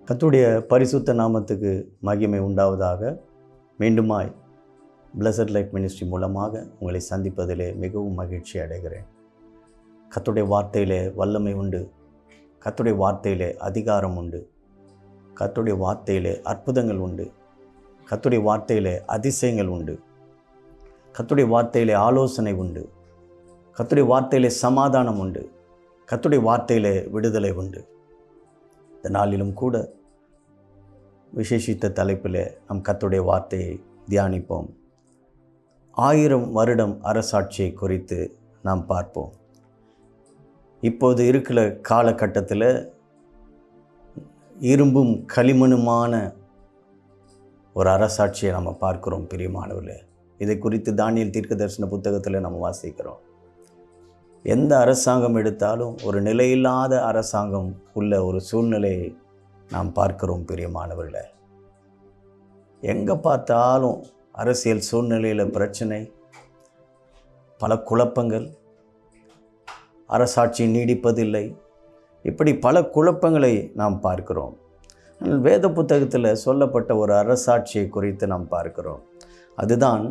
கர்த்தருடைய பரிசுத்த நாமத்துக்கு மகிமை உண்டாவதாக. மீண்டுமாய் பிளஸட் லைஃப் மினிஸ்ட்ரி மூலமாக உங்களை சந்திப்பதிலே மிகவும் மகிழ்ச்சி அடைகிறேன். கர்த்தருடைய வார்த்தையிலே வல்லமை உண்டு, கர்த்தருடைய வார்த்தையிலே அதிகாரம் உண்டு, கர்த்தருடைய வார்த்தையிலே அற்புதங்கள் உண்டு, கர்த்தருடைய வார்த்தையிலே அதிசயங்கள் உண்டு, கர்த்தருடைய வார்த்தையிலே ஆலோசனை உண்டு, கர்த்தருடைய வார்த்தையிலே சமாதானம் உண்டு, கர்த்தருடைய வார்த்தையிலே விடுதலை உண்டு. இந்த நாளிலும் கூட விசேஷித்த தலைப்பில் நம் கர்த்தருடைய வார்த்தையை தியானிப்போம். 1000 வருடம் அரசாட்சியை குறித்து நாம் பார்ப்போம். இப்போது இருக்கிற காலகட்டத்தில் இரும்பும் களிமண்ணுமான ஒரு அரசாட்சியை நம்ம பார்க்கிறோம் பிரியமானவர்களே. இதை குறித்து தானியேல் தீர்க்கதரிசன புத்தகத்தில் நம்ம வாசிக்கிறோம். எந்த அரசாங்கம் எடுத்தாலும் ஒரு நிலையில்லாத அரசாங்கம் உள்ள ஒரு சூழ்நிலையை நாம் பார்க்கிறோம் பிரியமானவர்களே. எங்கே பார்த்தாலும் அரசியல் சூழ்நிலையில் பிரச்சனை, பல குழப்பங்கள், அரசாட்சி நீடிப்பதில்லை, இப்படி பல குழப்பங்களை நாம் பார்க்கிறோம். வேத புத்தகத்தில் சொல்லப்பட்ட ஒரு அரசாட்சியை குறித்து நாம் பார்க்கிறோம். அதுதான்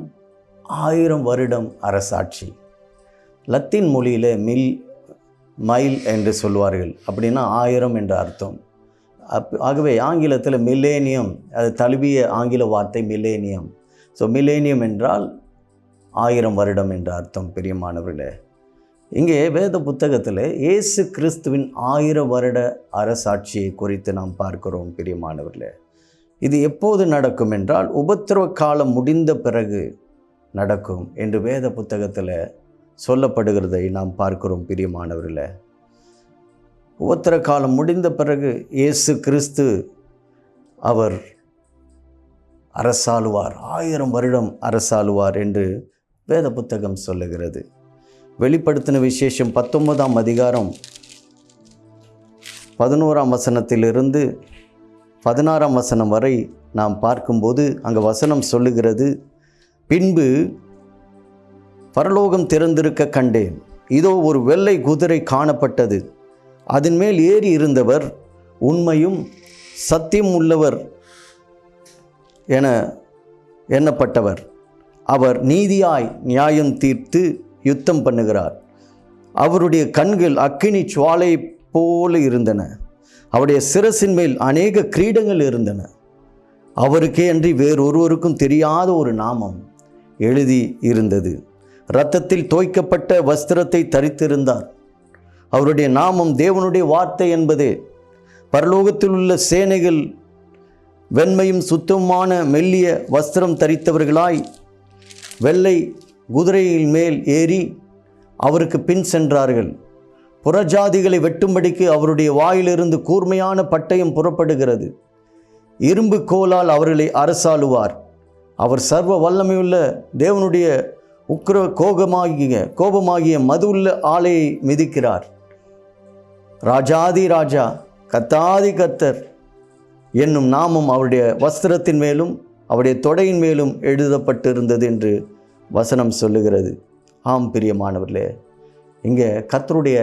1000 வருடம் அரசாட்சி. லத்தீன் மொழியில் மைல் என்று சொல்வார்கள். அப்படின்னா 1000 என்ற அர்த்தம். ஆகவே ஆங்கிலத்தில் மில்லேனியம், அது தழுவிய ஆங்கில வார்த்தை மில்லேனியம். ஸோ மில்லேனியம் என்றால் 1000 வருடம் என்ற அர்த்தம் பிரியமானவர்களே. இங்கே வேத புத்தகத்தில் இயேசு கிறிஸ்துவின் 1000 வருட அரசாட்சியை குறித்து நாம் பார்க்கிறோம் பிரியமானவர்களே. இது எப்போது நடக்கும் என்றால் உபத்திரவ காலம் முடிந்த பிறகு நடக்கும் என்று வேத புத்தகத்தில் சொல்லப்படுகிறதை நாம் பார்க்கிறோம் பிரியமானவர்களே. உபத்திர காலம் முடிந்த பிறகு இயேசு கிறிஸ்து அவர் அரசாளுவார், 1000 வருடம் அரசாளுவார் என்று வேத புத்தகம் சொல்லுகிறது. வெளிப்படுத்தின விசேஷம் 19ஆம் அதிகாரம் 11ஆம் வசனத்திலிருந்து 16ஆம் வசனம் வரை நாம் பார்க்கும்போது அங்கே வசனம் சொல்லுகிறது, பின்பு பரலோகம் திறந்திருக்க கண்டேன், இதோ ஒரு வெள்ளை குதிரை காணப்பட்டது, அதன் மேல் ஏறி இருந்தவர் உண்மையும் சத்தியம் உள்ளவர் என எண்ணப்பட்டவர். அவர் நீதியாய் நியாயம் தீர்த்து யுத்தம் பண்ணுகிறார். அவருடைய கண்கள் அக்கினி சுவாலை போல இருந்தன. அவருடைய சிரசின் மேல் அநேக கிரீடங்கள் இருந்தன. அவருக்கே அன்றி வேறொருவருக்கும் தெரியாத ஒரு நாமம் எழுதி இருந்தது. இரத்தத்தில் தோய்க்கப்பட்ட வஸ்திரத்தை தரித்திருந்தார். அவருடைய நாமம் தேவனுடைய வார்த்தை என்பதே. பரலோகத்தில் உள்ள சேனைகள் வெண்மையும் சுத்தமான மெல்லிய வஸ்திரம் தரித்தவர்களாய் வெள்ளை குதிரையின் மேல் ஏறி அவருக்கு பின் சென்றார்கள். புறஜாதிகளை வெட்டும்படிக்கு அவருடைய வாயிலிருந்து கூர்மையான பட்டயம் புறப்படுகிறது. இரும்பு கோலால் அவர்களை அரசாளுவார். அவர் சர்வ வல்லமையுள்ள தேவனுடைய உக்கிர கோபமாகிய மது உள்ள ஆலையை மிதிக்கிறார். ராஜாதி ராஜா கர்த்தாதி கர்த்தர் என்னும் நாமம் அவருடைய வஸ்திரத்தின் மேலும் அவருடைய தொடையின் மேலும் எழுதப்பட்டிருந்தது என்று வசனம் சொல்லுகிறது. ஆம் பிரியமானவர்களே, இங்கே கர்த்தருடைய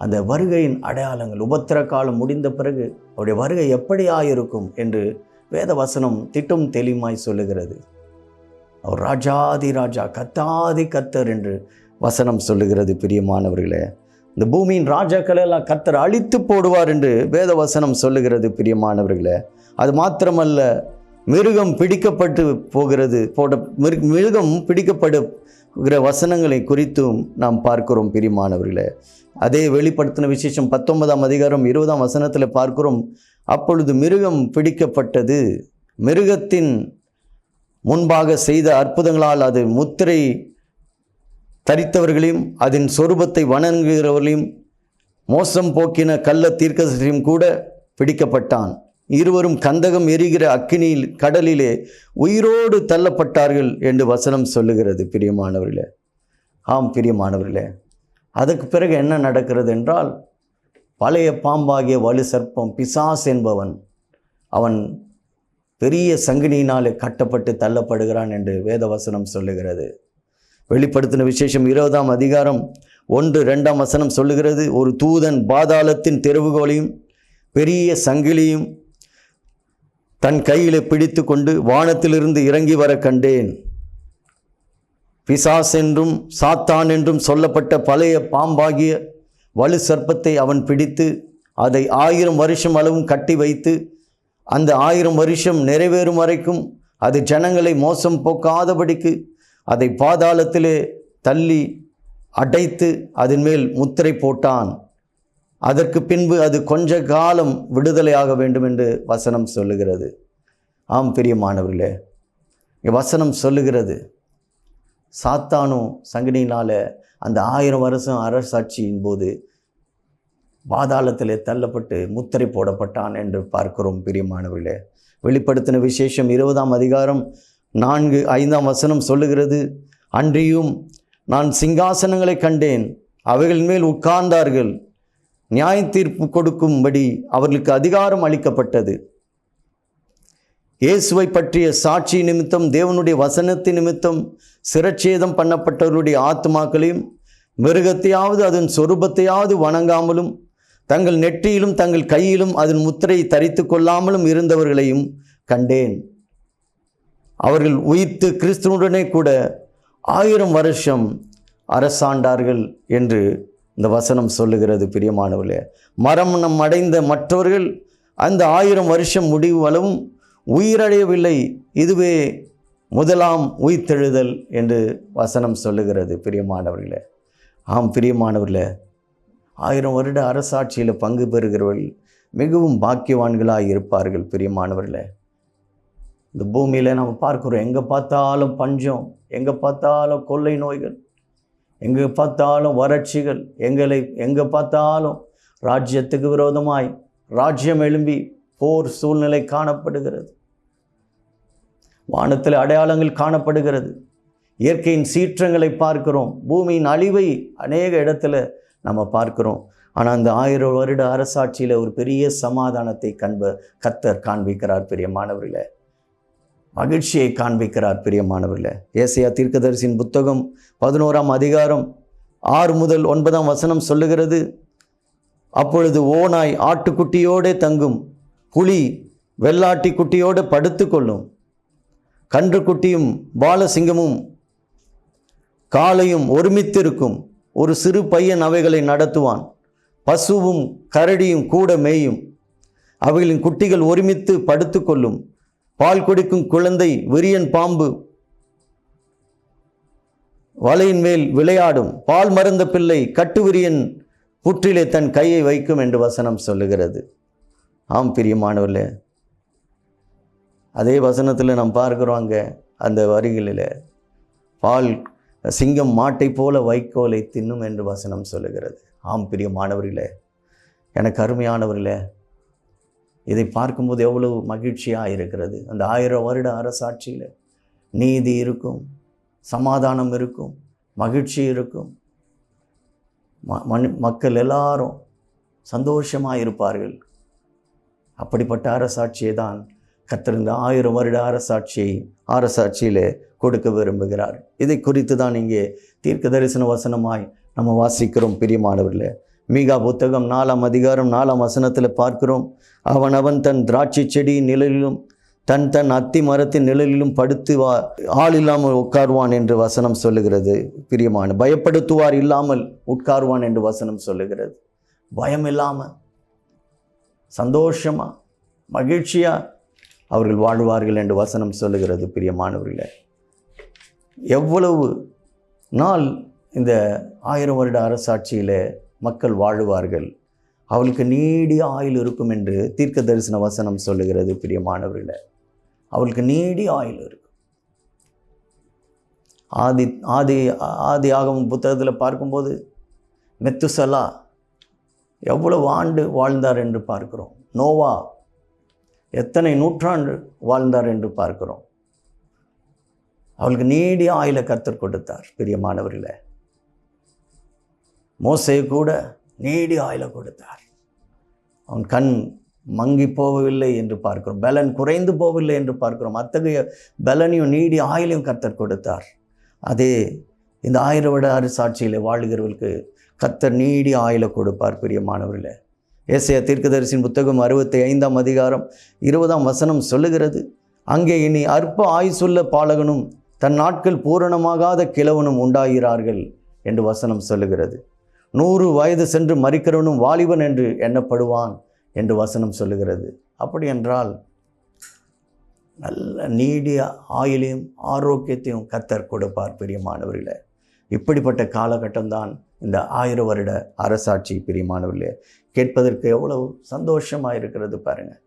அந்த வருகையின் அடையாளங்கள், உபத்திர காலம் முடிந்த பிறகு அவருடைய வருகை எப்படியாயிருக்கும் என்று வேத வசனம் திட்டம் தெளிவாய் சொல்லுகிறது. அவர் ராஜாதி ராஜா கர்த்தாதி கர்த்தர் என்று வசனம் சொல்லுகிறது பிரியமானவர்களே. இந்த பூமியின் ராஜாக்களை எல்லாம் கர்த்தர் அழித்து போடுவார் என்று வேத வசனம் சொல்லுகிறது பிரியமானவர்களே. அது மாத்திரமல்ல, மிருகம் பிடிக்கப்பட்டு போகிறது, மிருகம் பிடிக்கப்படுகிற வசனங்களை குறித்தும் நாம் பார்க்கிறோம் பிரியமானவர்களே. அதே வெளிப்படுத்தின விசேஷம் 19ஆம் அதிகாரம் 20ஆம் வசனத்தில் பார்க்கிறோம், அப்பொழுது மிருகம் பிடிக்கப்பட்டது. மிருகத்தின் முன்பாக செய்த அற்புதங்களால் அது முத்திரை தரித்தவர்களையும் அதன் சொரூபத்தை வணங்குகிறவர்களையும் மோசம் போக்கின கள்ள தீர்க்கதரிசியும் கூட பிடிக்கப்பட்டான். இருவரும் கந்தகம் எரிகிற அக்கினியில் கடலிலே உயிரோடு தள்ளப்பட்டார்கள் என்று வசனம் சொல்லுகிறது பிரியமானவர்களே. ஆம் பிரியமானவர்களே, அதுக்கு பிறகு என்ன நடக்கிறது என்றால், பழைய பாம்பாகிய வலு சர்ப்பம் பிசாஸ் என்பவன் அவன் பெரிய சங்கினியினாலே கட்டப்பட்டு தள்ளப்படுகிறான் என்று வேதவசனம் சொல்லுகிறது. வெளிப்படுத்தின விசேஷம் 20ஆம் அதிகாரம் 1-2ஆம் வசனம் சொல்லுகிறது, ஒரு தூதன் பாதாளத்தின் தெருவுகளையும் பெரிய சங்கிலியும் தன் கையிலே பிடித்து கொண்டு வானத்திலிருந்து இறங்கி வர கண்டேன். பிசாஸ் என்றும் சாத்தான் என்றும் சொல்லப்பட்ட பழைய பாம்பாகிய வலு சர்ப்பத்தை அவன் பிடித்து அதை 1000 வருஷம் அளவும் கட்டி வைத்து அந்த 1000 வருஷம் நிறைவேறும் வரைக்கும் அது ஜனங்களை மோசம் போக்காதபடிக்கு அதை பாதாளத்திலே தள்ளி அடைத்து அதன் மேல் முத்திரை போட்டான். அதற்கு பின்பு அது கொஞ்ச காலம் விடுதலையாக வேண்டும் என்று வசனம் சொல்லுகிறது. ஆம் பிரியமானவர்களே, வசனம் சொல்லுகிறது சாத்தானும் சங்கினியினால் அந்த 1000 வருஷம் அரசாட்சியின் போது பாதாளத்திலே தள்ளப்பட்டு முத்திரை போடப்பட்டான் என்று பார்க்கிறோம். பிரியமானவர்களே, வெளிப்படுத்தின விசேஷம் 20ஆம் அதிகாரம் 4-5ஆம் வசனம் சொல்லுகிறது, அன்றியும் நான் சிங்காசனங்களை கண்டேன், அவைகளின் மேல் உட்கார்ந்தார்கள், நியாய தீர்ப்பு கொடுக்கும்படி அவர்களுக்கு அதிகாரம் அளிக்கப்பட்டது. இயேசுவை பற்றிய சாட்சி நிமித்தம் தேவனுடைய வசனத்தின் நிமித்தம் சிரச்சேதம் பண்ணப்பட்டவர்களுடைய ஆத்மாக்களையும் மிருகத்தையாவது அதன் சொரூபத்தையாவது வணங்காமலும் தங்கள் நெற்றியிலும் தங்கள் கையிலும் அதன் முத்திரை தரித்து கொள்ளாமலும் இருந்தவர்களையும் கண்டேன். அவர்கள் உயிர்த்து கிறிஸ்துவுடனே கூட 1000 வருஷம் அரசாண்டார்கள் என்று இந்த வசனம் சொல்லுகிறது. பிரியமானவர்களே, மரணம் அடைந்த மற்றவர்கள் அந்த 1000 வருஷம் முடிவு அளவும் உயிரடையவில்லை. இதுவே முதலாம் உயிர்த்தெழுதல் என்று வசனம் சொல்லுகிறது. பிரியமானவர்களே, ஆம் பிரியமானவர்களே, 1000 வருட அரசாட்சியில் பங்கு பெறுகிறவர்கள் மிகவும் பாக்கியவான்களாக இருப்பார்கள். பிரியமானவர்களே, இந்த பூமியில் நம்ம பார்க்குறோம், எங்கே பார்த்தாலும் பஞ்சம், எங்கே பார்த்தாலும் கொள்ளை நோய்கள், எங்கே பார்த்தாலும் வறட்சிகள், எங்கே பார்த்தாலும் ராஜ்யத்துக்கு விரோதமாய் ராஜ்யம் எழும்பி போர் சூழ்நிலை காணப்படுகிறது. வானத்தில் அடையாளங்கள் காணப்படுகிறது. இயற்கையின் சீற்றங்களை பார்க்கிறோம். பூமியின் அழிவை அநேக இடத்துல நம்ம பார்க்கிறோம். ஆனால் அந்த 1000 வருட அரசாட்சியில் ஒரு பெரிய சமாதானத்தை கர்த்தர் காண்பிக்கிறார். பிரியமானவர்களே, மகிழ்ச்சியை காண்பிக்கிறார். பிரியமானவர்களே, ஏசாயா தீர்க்கதரிசியின் புத்தகம் 11ஆம் அதிகாரம் 6 முதல் 9ஆம் வசனம் சொல்லுகிறது, அப்பொழுது ஓநாய் ஆட்டுக்குட்டியோடு தங்கும், புலி வெள்ளாட்டி குட்டியோடு படுத்து கொள்ளும், கன்றுக்குட்டியும் பாலசிங்கமும் காளையும் ஒருமித்திருக்கும், ஒரு சிறு பையன் அவைகளை நடத்துவான், பசுவும் கரடியும் கூட மேயும், அவைகளின் குட்டிகள் ஒருமித்து படுத்து கொள்ளும், பால் குடிக்கும் குழந்தை விரியன் பாம்பு வலையின் மேல் விளையாடும், பால் மறந்த பிள்ளை கட்டுவிரியன் புற்றிலே தன் கையை வைக்கும் என்று வசனம் சொல்லுகிறது. ஆம் பிரியமானவர்களே, அதே வசனத்தில் நாம் பார்க்கிறோம், அங்கே அந்த வரிகளில் பால் சிங்கம் மாட்டை போல வைக்கோலை தின்னும் என்று வசனம் சொல்லுகிறது. ஆம் பிரியமானவர்களே, எனக்கு அருமையானவர்களே, இதை பார்க்கும்போது எவ்வளவு மகிழ்ச்சியாக இருக்கிறது. அந்த 1000 வருட அரசாட்சியில் நீதி இருக்கும், சமாதானம் இருக்கும், மகிழ்ச்சி இருக்கும், மக்கள் எல்லாரும் சந்தோஷமாக இருப்பார்கள். அப்படிப்பட்ட அரசாட்சியை தான் கர்த்தர் இந்த 1000 வருட அரசாட்சியிலே கொடுக்க விரும்புகிறார். இதை குறித்து தான் இங்கே தீர்க்க தரிசன வசனமாய் நம்ம வாசிக்கிறோம். பிரியமானவர்களே, மீகா புத்தகம் 4ஆம் அதிகாரம் 4ஆம் வசனத்தில் பார்க்கிறோம், அவன் தன் திராட்சை செடியின் நிழலிலும் தன் அத்தி மரத்தின் நிழலிலும் படுத்து ஆள் இல்லாமல் உட்காருவான் என்று வசனம் சொல்லுகிறது. பிரியமான, பயப்படுத்துவார் இல்லாமல் உட்காருவான் என்று வசனம் சொல்லுகிறது. பயம் இல்லாமல் சந்தோஷமாக மகிழ்ச்சியாக அவர்கள் வாழ்வார்கள் என்று வசனம் சொல்லுகிறது. பிரியமானவர்களே, எவ்வளவு நாள் இந்த 1000 வருட அரசாட்சியில் மக்கள் வாழுவார்கள், அவளுக்கு நீடிய ஆயுள் இருக்கும் என்று தீர்க்க தரிசன வசனம் சொல்லுகிறது. பிரியமானவர்களே, அவளுக்கு நீடிய ஆயுள் இருக்கும். ஆதி ஆகமம் புத்தகத்தில் பார்க்கும்போது மெத்துசலா எவ்வளவு ஆண்டு வாழ்ந்தார் என்று பார்க்கிறோம். நோவா எத்தனை நூற்றாண்டு வாழ்ந்தார் என்று பார்க்கிறோம். அவளுக்கு நீடிய ஆயுளை கர்த்தர் கொடுத்தார். பிரியமானவர்களே, மோசே கூட நீடிய ஆயுளை கொடுத்தார். அவன் கண் மங்கி போகவில்லை என்று பார்க்கிறோம், பலன் குறைந்து போகவில்லை என்று பார்க்கிறோம். அத்தகைய பலனையும் நீடிய ஆயுளையும் கர்த்தர் கொடுத்தார். அதே இந்த 1000 வருட அரசாட்சியில் வாழுகிறவர்களுக்கு கர்த்தர் நீடிய ஆயுளை கொடுப்பார். பிரியமானவர்களே, ஏசாயா தீர்க்கதரிசியின் புத்தகம் 65ஆம் அதிகாரம் 20ஆம் வசனம் சொல்லுகிறது, அங்கே இனி அற்ப ஆயுசுள்ள பாலகனும் தன் நாட்கள் பூரணமாகாத கிழவனும் உண்டாகிறார்கள் என்று வசனம் சொல்லுகிறது. 100 வயது சென்று மரிக்கிறவனும் வாலிபன் என்று எண்ணப்படுவான் என்று வசனம் சொல்லுகிறது. அப்படி என்றால் நல்ல நீடிய ஆயுளையும் ஆரோக்கியத்தையும் கர்த்தர் கொடுப்பார் பிரியமானவர்களே. இப்படிப்பட்ட காலகட்டம்தான் இந்த 1000 வருட அரசாட்சி பிரியமானவர்களே. கேட்பதற்கு எவ்வளவு சந்தோஷமாக இருக்கிறது பாருங்கள்.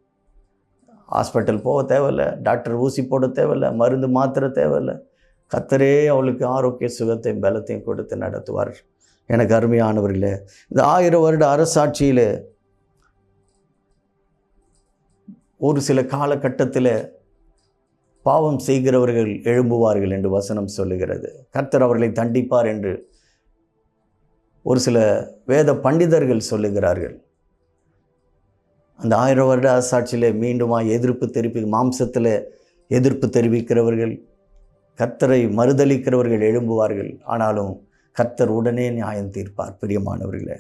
ஹாஸ்பிட்டல் போக தேவையில்லை, டாக்டர் ஊசி போட தேவையில்லை, மருந்து மாத்திரை தேவையில்லை. கர்த்தரே அவளுக்கு ஆரோக்கிய சுகத்தையும் பலத்தையும் கொடுத்து நடத்துவார். எனக்கு அருமையானவர்களே, இந்த 1000 வருட அரசாட்சியில் ஒரு சில காலகட்டத்தில் பாவம் செய்கிறவர்கள் எழும்புவார்கள் என்று வசனம் சொல்லுகிறது. கர்த்தர் அவர்களை தண்டிப்பார் என்று ஒரு சில வேத பண்டிதர்கள் சொல்லுகிறார்கள். அந்த 1000 வருட அரசாட்சியில் மீண்டுமாய் மாம்சத்தில் எதிர்ப்பு தெரிவிக்கிறவர்கள், கர்த்தரை மறுதளிக்கிறவர்கள் எழும்புவார்கள். ஆனாலும் கர்த்தர் உடனே நியாயம் தீர்ப்பார் பிரியமானவர்களே.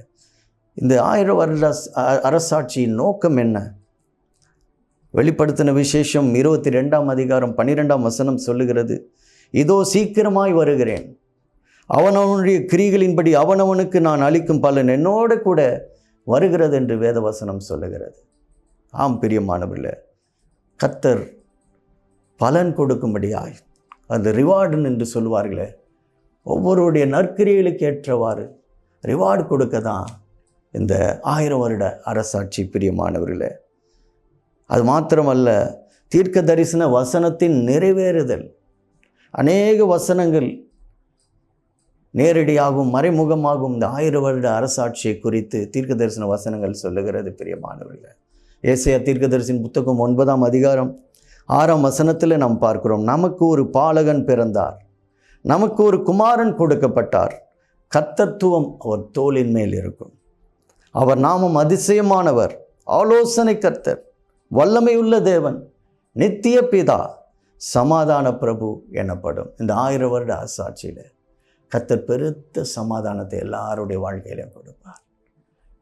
இந்த 1000 வருட அரசாட்சியின் நோக்கம் என்ன? வெளிப்படுத்தின விசேஷம் 22ஆம் அதிகாரம் 12ஆம் வசனம் சொல்லுகிறது, இதோ சீக்கிரமாய் வருகிறேன், அவனவனுடைய கிரிகளின்படி அவனவனுக்கு நான் அளிக்கும் பலன் என்னோடு கூட வருகிறது என்று வேதவசனம் சொல்லுகிறது. ஆம் பிரியமானவர்களே, கர்த்தர் பலன் கொடுக்கும்படியாய், அது ரிவார்டுன்னு என்று சொல்லுவார்களே, ஒவ்வொருடைய நற்கிரியைகளுக்கு ஏற்றவாறு ரிவார்டு கொடுக்க தான் இந்த 1000 வருட அரசாட்சி பிரியமானவர்களே. அது மாத்திரமல்ல, தீர்க்க தரிசன வசனத்தின் நிறைவேறுதல். அநேக வசனங்கள் நேரடியாகவும் மறைமுகமாகவும் இந்த 1000 வருட அரசாட்சியை குறித்து தீர்க்க தரிசன வசனங்கள் சொல்லுகிறது பிரியமானவர்களே. ஏசாயா தீர்க்கதரிசியின் புத்தகம் 9ஆம் அதிகாரம் 6ஆம் வசனத்தில் நாம் பார்க்கிறோம், நமக்கு ஒரு பாலகன் பிறந்தார், நமக்கு ஒரு குமாரன் கொடுக்கப்பட்டார், கர்த்தத்துவம் அவர் தோளின் மேல் இருக்கும், அவர் நாமம் அதிசயமானவர், ஆலோசனை கர்த்தர், வல்லமையுள்ள தேவன், நித்திய பிதா, சமாதான பிரபு எனப்படும். இந்த 1000 வருட அரசாட்சியில் கர்த்தர் பெருத்த சமாதானத்தை எல்லாருடைய வாழ்க்கையிலும் கொடுப்பார்.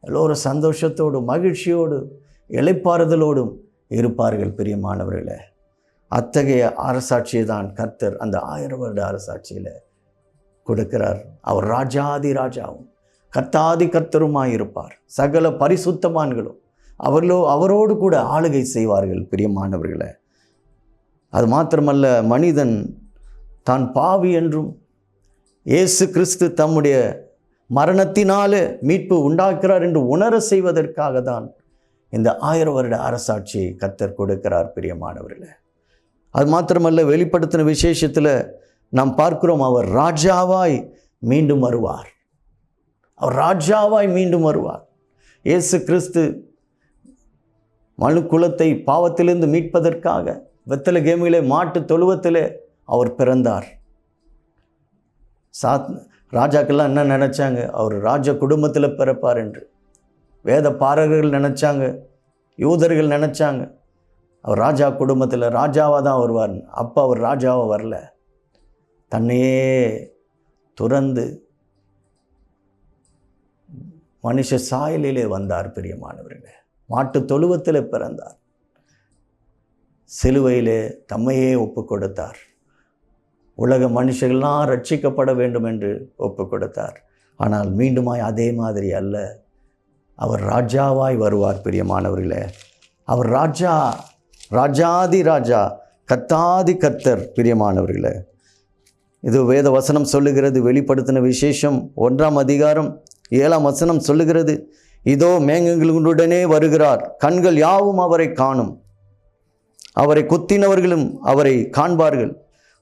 எல்லோரும் சந்தோஷத்தோடும் மகிழ்ச்சியோடு இளைப்பாறுதலோடும் இருப்பார்கள் பிரியமானவர்களே. அத்தகைய அரசாட்சியை தான் கர்த்தர் அந்த 1000 வருட அரசாட்சியில் கொடுக்கிறார். அவர் ராஜாதி ராஜாவும் கர்த்தாதி கர்த்தருமாய் இருப்பார். சகல பரிசுத்தமான்களும் அவரோடு கூட ஆளுகை செய்வார்கள் பிரியமானவர்களே. அது மாத்திரமல்ல, மனிதன் தான் பாவி என்றும் இயேசு கிறிஸ்து தம்முடைய மரணத்தினாலே மீட்பு உண்டாக்குறார் என்று உணர செய்வதற்காக தான் இந்த 1000 வருட அரசாட்சியை கர்த்தர் கொடுக்கிறார் பிரியமானவர்களே. அது மாத்திரமல்ல, வெளிப்படுத்தின விசேஷத்தில் நாம் பார்க்கிறோம், அவர் ராஜாவாய் மீண்டும் வருவார். அவர் ராஜாவாய் மீண்டும் வருவார். இயேசு கிறிஸ்து மனு குலத்தை பாவத்திலிருந்து மீட்பதற்காக பெத்லகேமிலே மாட்டு தொழுவத்திலே அவர் பிறந்தார். ராஜாக்கெல்லாம் என்ன நினச்சாங்க? அவர் ராஜ குடும்பத்தில் பிறப்பார் என்று. வேத பாரகர்கள் நினச்சாங்க, யூதர்கள் நினச்சாங்க அவர் ராஜா குடும்பத்தில் ராஜாவாக தான் வருவார். அப்போ அவர் ராஜாவாக வரல, தன்னையே துறந்து மனுஷ சாயலிலே வந்தார் பிரியமானவர்களே. மாட்டு தொழுவத்தில் பிறந்தார், சிலுவையிலே தம்மையே ஒப்பு கொடுத்தார். உலக மனுஷர்கள்லாம் ரட்சிக்கப்பட வேண்டும் என்று ஒப்பு கொடுத்தார். ஆனால் மீண்டுமாய் அதே மாதிரி அல்ல, அவர் ராஜாவாய் வருவார் பிரியமானவர்களே. அவர் ராஜா, ராஜாதி ராஜா, கர்த்தாதி கர்த்தர் பிரியமானவர்களே. இது வேத வசனம் சொல்லுகிறது. வெளிப்படுத்தின விசேஷம் 1ஆம் அதிகாரம் 7ஆம் வசனம் சொல்லுகிறது, இதோ மேகங்களுடனே வருகிறார், கண்கள் யாவும் அவரை காணும், அவரை குத்தினவர்களும் அவரை காண்பார்கள்,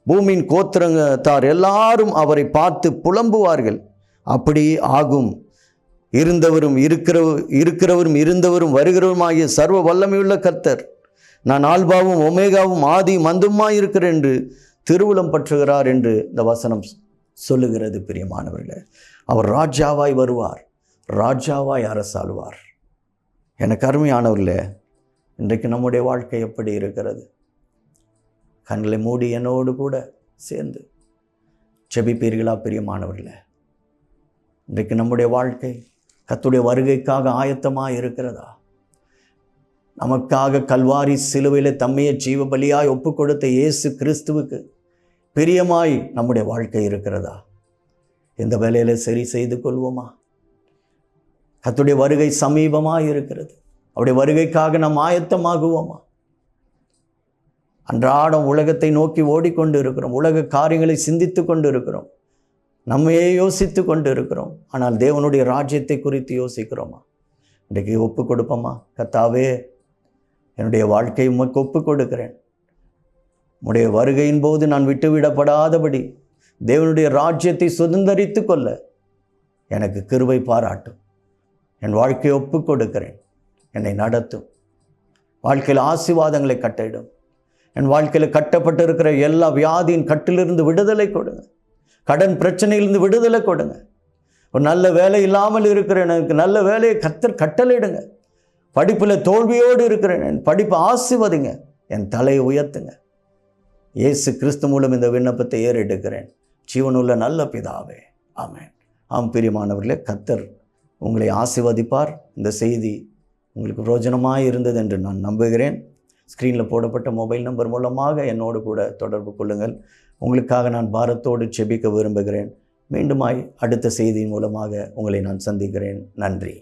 பூமியின் கோத்திரத்தார் எல்லாரும் அவரை பார்த்து புலம்புவார்கள். அப்படி ஆகும். இருந்தவரும் இருக்கிறவரும் இருந்தவரும் வருகிறவருமாகிய சர்வ வல்லமையுள்ள கர்த்தர், நான் ஆல்பாவும் ஒமேகாவும் ஆதி மந்துமாய் இருக்கிறேன் என்று திருவுளம் பற்றுகிறார் என்று இந்த வசனம் சொல்லுகிறது பிரியமானவர்களே. அவர் ராஜாவாய் வருவார், ராஜாவாய் அரசாளுவார். எனக்கு அருமையானவர்களே, இன்றைக்கு நம்முடைய வாழ்க்கை எப்படி இருக்கிறது? கண்களை மூடி என்னோடு கூட சேர்ந்து ஜெபிப்பீர்களா பிரியமானவர்களே? இன்றைக்கு நம்முடைய வாழ்க்கை கர்த்தருடைய வருகைக்காக ஆயத்தமாக இருக்கிறதா? நமக்காக கல்வாரி சிலுவையில் தம்மையை ஜீவ பலியாய் ஒப்பு கொடுத்த இயேசு கிறிஸ்துவுக்கு பிரியமாய் நம்முடைய வாழ்க்கை இருக்கிறதா? இந்த வேலையில் சரி செய்து கொள்வோமா? கர்த்தருடைய வருகை சமீபமாக இருக்கிறது. அவருடைய வருகைக்காக நாம் ஆயத்தமாகுவோமா? அன்றாடம் உலகத்தை நோக்கி ஓடிக்கொண்டு இருக்கிறோம். உலக காரியங்களை சிந்தித்து கொண்டு இருக்கிறோம். நம்மையே யோசித்து கொண்டு இருக்கிறோம். ஆனால் தேவனுடைய ராஜ்யத்தை குறித்து யோசிக்கிறோமா? இன்றைக்கு ஒப்பு கொடுப்போமா? கர்த்தாவே, என்னுடைய வாழ்க்கையை உமக்கு ஒப்பு கொடுக்கிறேன். உம்முடைய வருகையின் போது நான் விட்டுவிடப்படாதபடி தேவனுடைய ராஜ்யத்தை சுதந்தரித்து கொள்ள எனக்கு கிருபை பாராட்டும். என் வாழ்க்கையை ஒப்பு கொடுக்கிறேன். என்னை நடத்தும். வாழ்க்கையில் ஆசீர்வாதங்களை கட்டிடும். என் வாழ்க்கையில் கட்டப்பட்டு இருக்கிற எல்லா வியாதியின் கட்டிலிருந்து விடுதலை கொடுங்க. கடன் பிரச்சனையிலிருந்து விடுதலை கொடுங்க. ஒரு நல்ல வேலை இல்லாமல் இருக்கிறேன், எனக்கு நல்ல வேலையை கர்த்தர் கட்டளையிடுங்க. படிப்பில் தோல்வியோடு இருக்கிறேன், என் படிப்பை ஆசீர்வதிங்க. என் தலையை உயர்த்துங்க. இயேசு கிறிஸ்து மூலம் இந்த விண்ணப்பத்தை ஏறெடுக்கிறேன். ஜீவனுள்ள நல்ல பிதாவே, ஆமென். ஆம் பிரியமானவர்களே, கர்த்தர் உங்களை ஆசீர்வதிப்பார். இந்த செய்தி உங்களுக்கு பிரயோஜனமாக இருந்தது என்று நான் நம்புகிறேன். ஸ்க்ரீனில் போடப்பட்ட மொபைல் நம்பர் மூலமாக என்னோடு கூட தொடர்பு கொள்ளுங்கள். உங்களுக்காக நான் பாரத்தோடு ஜெபிக்க விரும்புகிறேன். மீண்டுமாய் அடுத்த செய்தியின் மூலமாக உங்களை நான் சந்திக்கிறேன். நன்றி.